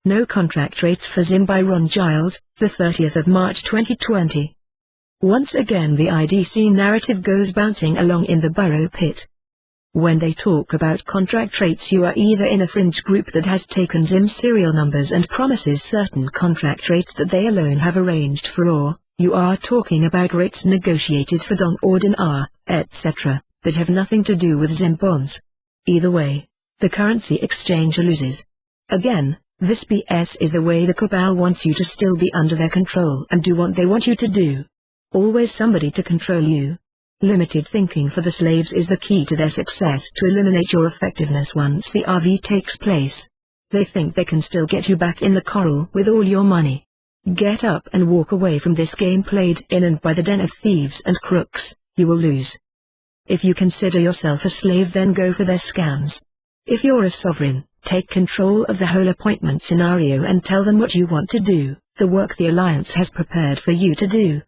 No contract rates for ZIM by Ron Giles, the 30th of March 2020. Once again the IDC narrative goes bouncing along in the burrow pit. When they talk about contract rates, you are either in a fringe group that has taken ZIM serial numbers and promises certain contract rates that they alone have arranged for, or you are talking about rates negotiated for dong or dinar, etc., that have nothing to do with ZIM bonds. Either way, the currency exchanger loses. Again, this BS is the way the cabal wants you to still be under their control and do what they want you to do. Always somebody to control you. Limited thinking for the slaves is the key to their success, to eliminate your effectiveness once the RV takes place. They think they can still get you back in the corral with all your money. Get up and walk away from this game played in and by the den of thieves and crooks. You will lose. If you consider yourself a slave, then go for their scams. If you're a sovereign, take control of the whole appointment scenario and tell them what you want to do, the work the Alliance has prepared for you to do.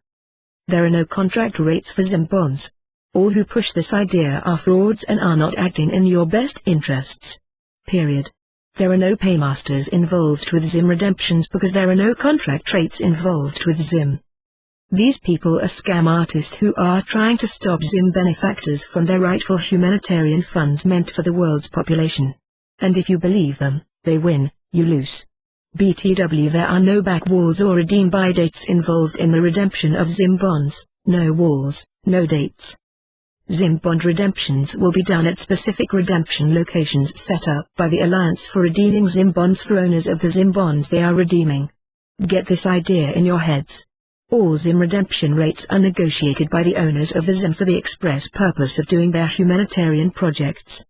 There are no contract rates for ZIM bonds. All who push this idea are frauds and are not acting in your best interests. Period. There are no paymasters involved with ZIM redemptions because there are no contract rates involved with ZIM. These people are scam artists who are trying to stop ZIM benefactors from their rightful humanitarian funds meant for the world's population. And if you believe them, they win, you lose. BTW, there are no back walls or redeem by dates involved in the redemption of ZIM bonds. No walls, no dates. ZIM bond redemptions will be done at specific redemption locations set up by the Alliance for redeeming ZIM bonds for owners of the ZIM bonds they are redeeming. Get this idea in your heads. All ZIM redemption rates are negotiated by the owners of the ZIM for the express purpose of doing their humanitarian projects.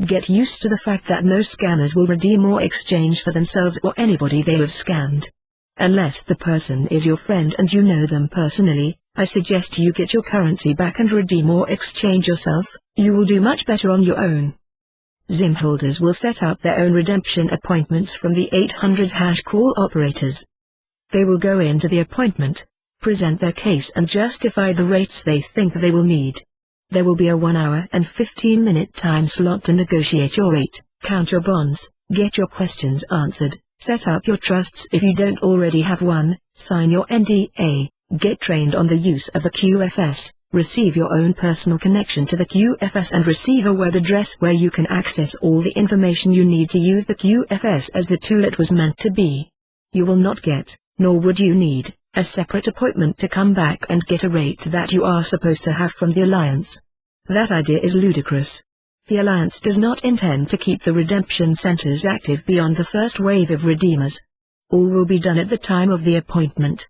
Get used to the fact that no scammers will redeem or exchange for themselves or anybody they have scammed. Unless the person is your friend and you know them personally, I suggest you get your currency back and redeem or exchange yourself. You will do much better on your own. ZIM holders will set up their own redemption appointments from the 800 hash call operators. They will go into the appointment, present their case and justify the rates they think they will need. There will be a 1 hour and 15-minute time slot to negotiate your rate, count your bonds, get your questions answered, set up your trusts if you don't already have one, sign your NDA, get trained on the use of the QFS, receive your own personal connection to the QFS and receive a web address where you can access all the information you need to use the QFS as the tool it was meant to be. You will not get, nor would you need, a separate appointment to come back and get a rate that you are supposed to have from the Alliance. That idea is ludicrous. The Alliance does not intend to keep the redemption centers active beyond the first wave of redeemers. All will be done at the time of the appointment.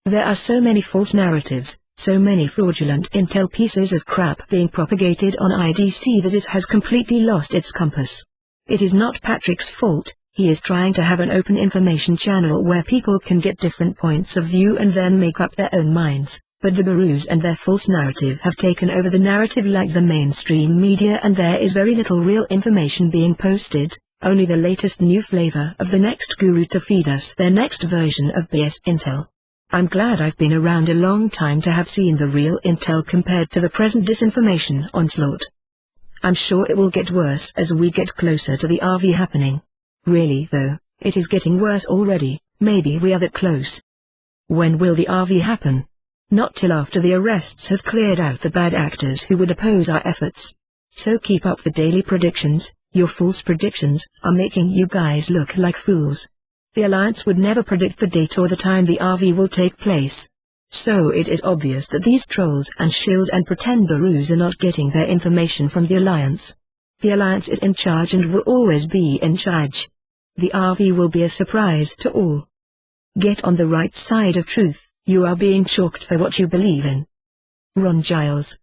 There are so many false narratives, so many fraudulent intel pieces of crap being propagated on IDC that it has completely lost its compass. It is not Patrick's fault. He is trying to have an open information channel where people can get different points of view and then make up their own minds, but the gurus and their false narrative have taken over the narrative like the mainstream media, and there is very little real information being posted, only the latest new flavor of the next guru to feed us their next version of BS intel. I'm glad I've been around a long time to have seen the real intel compared to the present disinformation onslaught. I'm sure it will get worse as we get closer to the RV happening. Really though, it is getting worse already. Maybe we are that close. When will the RV happen? Not till after the arrests have cleared out the bad actors who would oppose our efforts. So keep up the daily predictions. Your false predictions are making you guys look like fools. The Alliance would never predict the date or the time the RV will take place. So it is obvious that these trolls and shills and pretend gurus are not getting their information from the Alliance. The Alliance is in charge and will always be in charge. The RV will be a surprise to all. Get on the right side of truth. You are being chalked for what you believe in. Ron Giles.